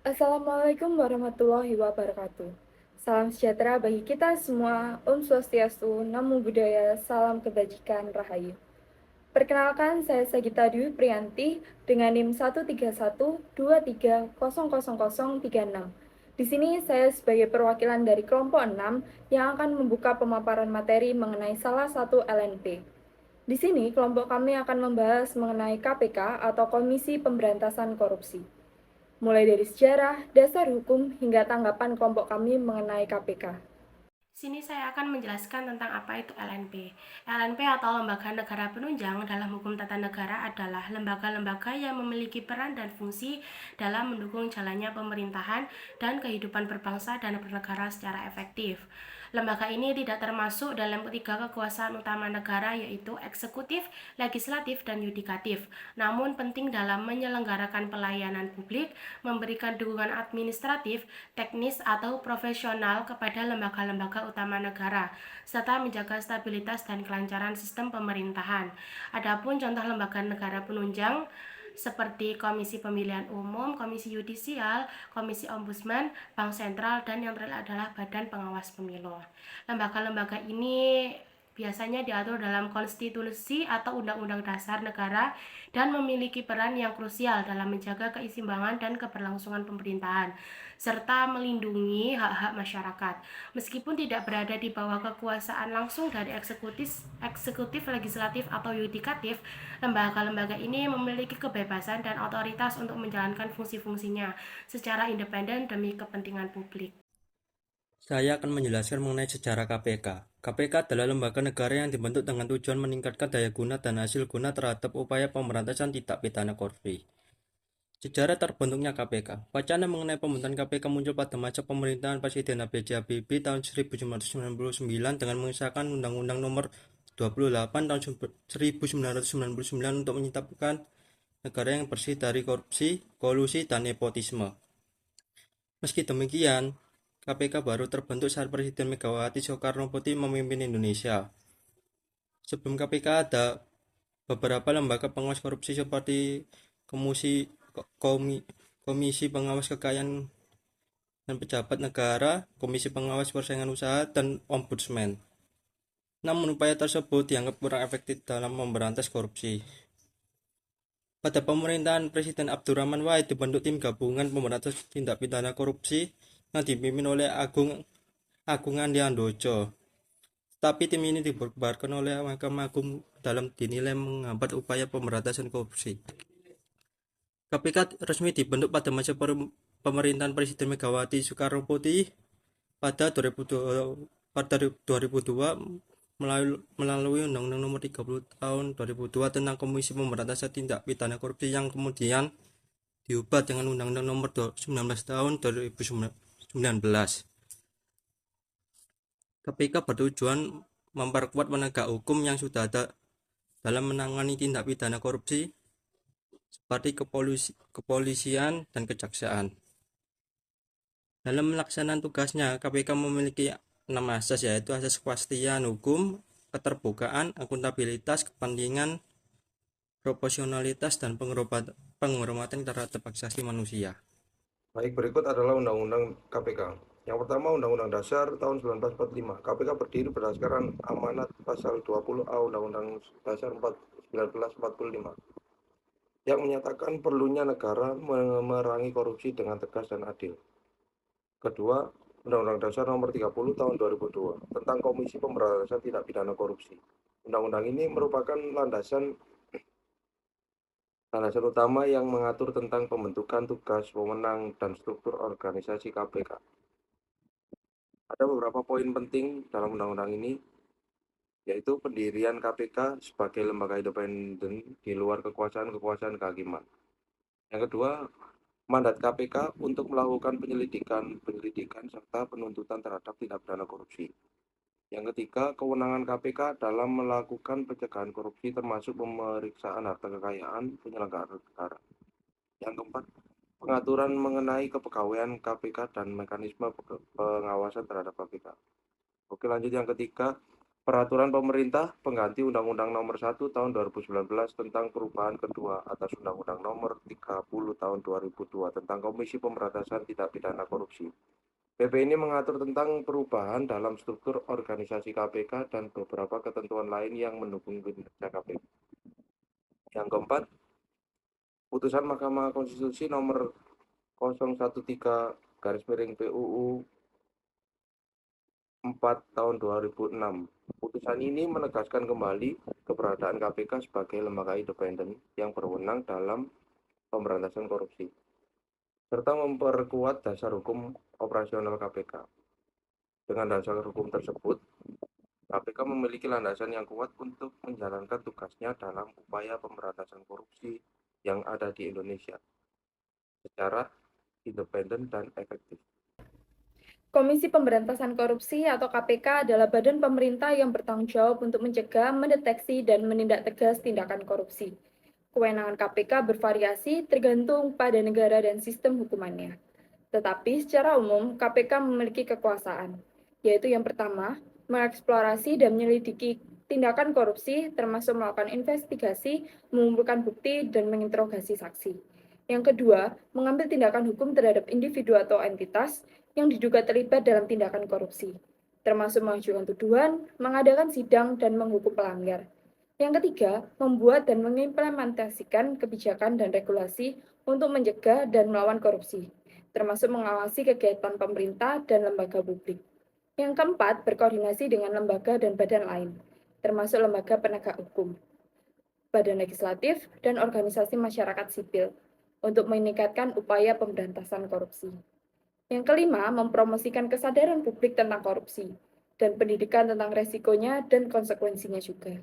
Assalamualaikum warahmatullahi wabarakatuh. Salam sejahtera bagi kita semua. Om Swastiastu, Namo Buddhaya, Salam Kebajikan, Rahayu. Perkenalkan, saya Sagita Dwi Priyanti dengan NIM 13123000036. Di sini saya sebagai perwakilan dari kelompok 6 yang akan membuka pemaparan materi mengenai salah satu LNP. Di sini kelompok kami akan membahas mengenai KPK atau Komisi Pemberantasan Korupsi. Mulai dari sejarah, dasar hukum, hingga tanggapan kelompok kami mengenai KPK. Sini saya akan menjelaskan tentang apa itu LNP. LNP atau Lembaga Negara Penunjang dalam hukum tata negara adalah lembaga-lembaga yang memiliki peran dan fungsi dalam mendukung jalannya pemerintahan dan kehidupan berbangsa dan bernegara secara efektif. Lembaga ini tidak termasuk dalam ketiga kekuasaan utama negara, yaitu eksekutif, legislatif, dan yudikatif, namun penting dalam menyelenggarakan pelayanan publik, memberikan dukungan administratif, teknis, atau profesional kepada lembaga-lembaga utama negara, serta menjaga stabilitas dan kelancaran sistem pemerintahan. Adapun contoh lembaga negara penunjang seperti Komisi Pemilihan Umum, Komisi Yudisial, Komisi Ombudsman, Bank Sentral, dan yang terakhir adalah Badan Pengawas Pemilu. Lembaga-lembaga ini biasanya diatur dalam konstitusi atau undang-undang dasar negara dan memiliki peran yang krusial dalam menjaga keseimbangan dan keberlangsungan pemerintahan serta melindungi hak-hak masyarakat. Meskipun tidak berada di bawah kekuasaan langsung dari eksekutif, legislatif, atau yudikatif, lembaga-lembaga ini memiliki kebebasan dan otoritas untuk menjalankan fungsi-fungsinya secara independen demi kepentingan publik. Saya akan menjelaskan mengenai sejarah KPK. KPK adalah lembaga negara yang dibentuk dengan tujuan meningkatkan daya guna dan hasil guna terhadap upaya pemberantasan tindak pidana korupsi. Sejarah terbentuknya KPK. Wacana mengenai pembentukan KPK muncul pada masa pemerintahan Presiden B.J. Habibie tahun 1999 dengan mengesahkan Undang-Undang Nomor 28 tahun 1999 untuk menciptakan negara yang bersih dari korupsi, kolusi, dan nepotisme. Meski demikian, KPK baru terbentuk saat Presiden Megawati Soekarno-Putri memimpin Indonesia. Sebelum KPK ada beberapa lembaga pengawas korupsi seperti Komisi, Komisi Pengawas Kekayaan dan Pejabat Negara, Komisi Pengawas Persaingan Usaha, dan Ombudsman. Namun upaya tersebut dianggap kurang efektif dalam memberantas korupsi. Pada pemerintahan Presiden Abdurrahman Wahid dibentuk tim gabungan pemberantasan tindak pidana korupsi yang dipimpin oleh Agung Andi Handojo. Tapi tim ini dibubarkan oleh Mahkamah Agung dalam dinilai menghambat upaya pemberantasan korupsi. KPK resmi dibentuk pada masa pemerintahan Presiden Megawati Soekarno-Putri pada 2002 melalui Undang-Undang Nomor 30 Tahun 2002 tentang Komisi Pemberantasan Tindak Pidana Korupsi yang kemudian diubah dengan Undang-Undang Nomor 19 Tahun 2019. KPK bertujuan memperkuat penegak hukum yang sudah ada dalam menangani tindak pidana korupsi seperti kepolisian dan kejaksaan. Dalam melaksanakan tugasnya, KPK memiliki 6 asas, yaitu asas kepastian hukum, keterbukaan, akuntabilitas, kepentingan, proporsionalitas, dan penghormatan terhadap hak asasi manusia. Baik, berikut adalah Undang-Undang KPK. Yang pertama, Undang-Undang Dasar tahun 1945. KPK berdiri berdasarkan amanat pasal 20A Undang-Undang Dasar 1945 yang menyatakan perlunya negara memerangi korupsi dengan tegas dan adil. Kedua, Undang-Undang Dasar Nomor 30 Tahun 2002 tentang Komisi Pemberantasan Tindak Pidana Korupsi. Undang-undang ini merupakan landasan utama yang mengatur tentang pembentukan tugas, wewenang, dan struktur organisasi KPK. Ada beberapa poin penting dalam undang-undang ini, yaitu pendirian KPK sebagai lembaga independen di luar kekuasaan kehakiman. Yang kedua, mandat KPK untuk melakukan penyelidikan serta penuntutan terhadap tindak pidana korupsi. Yang ketiga, kewenangan KPK dalam melakukan pencegahan korupsi termasuk pemeriksaan harta kekayaan penyelenggara negara. Yang keempat, pengaturan mengenai kepegawaian KPK dan mekanisme pengawasan terhadap KPK. Oke, lanjut yang ketiga, Peraturan Pemerintah pengganti Undang-Undang Nomor 1 Tahun 2019 tentang perubahan kedua atas Undang-Undang Nomor 30 Tahun 2002 tentang Komisi Pemberantasan Tindak Pidana Korupsi. PP ini mengatur tentang perubahan dalam struktur organisasi KPK dan beberapa ketentuan lain yang mendukung kinerja KPK. Yang keempat, putusan Mahkamah Konstitusi nomor 013/PUU 4 tahun 2006. Putusan ini menegaskan kembali keberadaan KPK sebagai lembaga independen yang berwenang dalam pemberantasan korupsi, serta memperkuat dasar hukum operasional KPK. Dengan dasar hukum tersebut, KPK memiliki landasan yang kuat untuk menjalankan tugasnya dalam upaya pemberantasan korupsi yang ada di Indonesia secara independen dan efektif. Komisi Pemberantasan Korupsi atau KPK adalah badan pemerintah yang bertanggung jawab untuk mencegah, mendeteksi, dan menindak tegas tindakan korupsi. Kewenangan KPK bervariasi tergantung pada negara dan sistem hukumannya. Tetapi secara umum, KPK memiliki kekuasaan, yaitu yang pertama, mengeksplorasi dan menyelidiki tindakan korupsi, termasuk melakukan investigasi, mengumpulkan bukti, dan menginterogasi saksi. Yang kedua, mengambil tindakan hukum terhadap individu atau entitas yang diduga terlibat dalam tindakan korupsi, termasuk mengajukan tuduhan, mengadakan sidang, dan menghukum pelanggar. Yang ketiga, membuat dan mengimplementasikan kebijakan dan regulasi untuk mencegah dan melawan korupsi, termasuk mengawasi kegiatan pemerintah dan lembaga publik. Yang keempat, berkoordinasi dengan lembaga dan badan lain, termasuk lembaga penegak hukum, badan legislatif, dan organisasi masyarakat sipil, untuk meningkatkan upaya pemberantasan korupsi. Yang kelima, mempromosikan kesadaran publik tentang korupsi, dan pendidikan tentang resikonya dan konsekuensinya juga.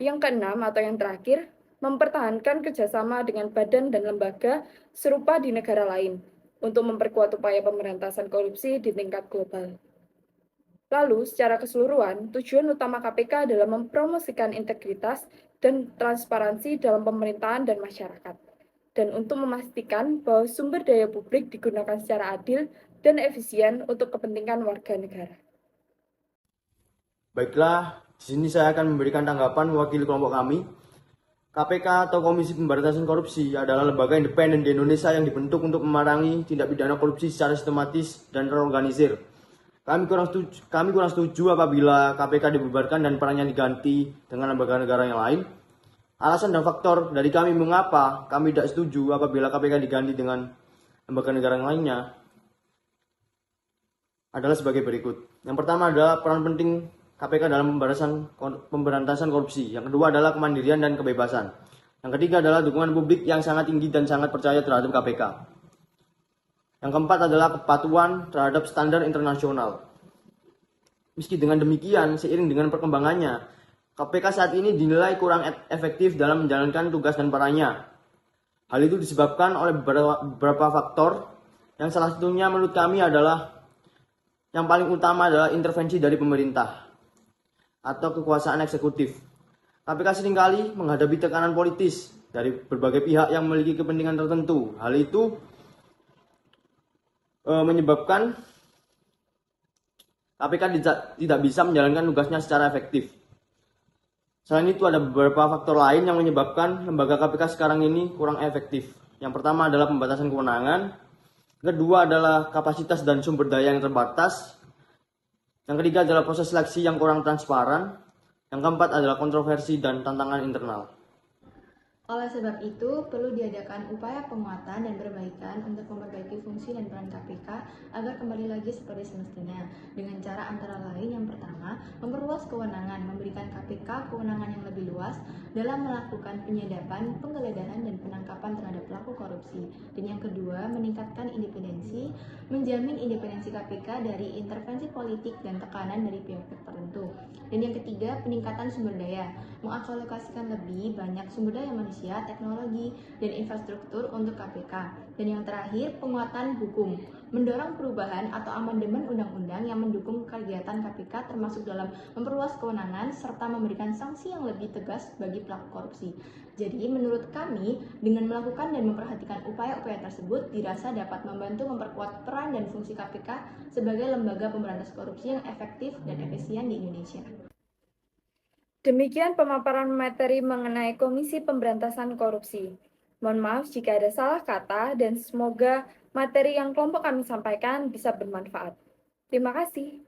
Yang keenam atau yang terakhir, mempertahankan kerjasama dengan badan dan lembaga serupa di negara lain untuk memperkuat upaya pemberantasan korupsi di tingkat global. Lalu, secara keseluruhan, tujuan utama KPK adalah mempromosikan integritas dan transparansi dalam pemerintahan dan masyarakat, dan untuk memastikan bahwa sumber daya publik digunakan secara adil dan efisien untuk kepentingan warga negara. Baiklah, di sini saya akan memberikan tanggapan mewakili kelompok kami. KPK atau Komisi Pemberantasan Korupsi adalah lembaga independen di Indonesia yang dibentuk untuk memerangi tindak pidana korupsi secara sistematis dan terorganisir. Kami kurang setuju apabila KPK dibubarkan dan perannya diganti dengan lembaga negara yang lain. Alasan dan faktor dari kami mengapa kami tidak setuju apabila KPK diganti dengan lembaga negara yang lainnya adalah sebagai berikut. Yang pertama adalah peran penting KPK dalam pemberantasan korupsi. Yang kedua adalah kemandirian dan kebebasan. Yang ketiga adalah dukungan publik yang sangat tinggi dan sangat percaya terhadap KPK. Yang keempat adalah kepatuhan terhadap standar internasional. Meski dengan demikian, seiring dengan perkembangannya, KPK saat ini dinilai kurang efektif dalam menjalankan tugas dan perannya. Hal itu disebabkan oleh beberapa faktor, yang salah satunya menurut kami adalah yang paling utama adalah intervensi dari pemerintah atau kekuasaan eksekutif. KPK seringkali menghadapi tekanan politis dari berbagai pihak yang memiliki kepentingan tertentu. Hal itu menyebabkan KPK tidak bisa menjalankan tugasnya secara efektif. Selain itu ada beberapa faktor lain yang menyebabkan lembaga KPK sekarang ini kurang efektif. Yang pertama adalah pembatasan kewenangan, kedua adalah kapasitas dan sumber daya yang terbatas, yang ketiga adalah proses seleksi yang kurang transparan, yang keempat adalah kontroversi dan tantangan internal. Oleh sebab itu, perlu diadakan upaya penguatan dan perbaikan untuk memperbaiki fungsi dan peran KPK agar kembali lagi seperti semestinya. Dengan cara antara lain yang pertama, memperluas kewenangan, memberikan KPK kewenangan yang lebih luas dalam melakukan penyadapan, penggeledahan, dan penangkapan terhadap pelaku korupsi. Dan yang kedua, meningkatkan independensi, menjamin independensi KPK dari intervensi politik dan tekanan dari pihak-pihak tertentu. Dan yang ketiga, peningkatan sumber daya, mengalokasikan lebih banyak sumber daya manusia, teknologi, dan infrastruktur untuk KPK. Dan yang terakhir, penguatan hukum, mendorong perubahan atau amandemen undang-undang yang mendukung kegiatan KPK termasuk dalam memperluas kewenangan serta memberikan sanksi yang lebih tegas bagi pelaku korupsi. Jadi menurut kami, dengan melakukan dan memperhatikan upaya-upaya tersebut dirasa dapat membantu memperkuat peran dan fungsi KPK sebagai lembaga pemberantasan korupsi yang efektif dan efisien di Indonesia. Demikian pemaparan materi mengenai Komisi Pemberantasan Korupsi. Mohon maaf jika ada salah kata dan semoga materi yang kelompok kami sampaikan bisa bermanfaat. Terima kasih.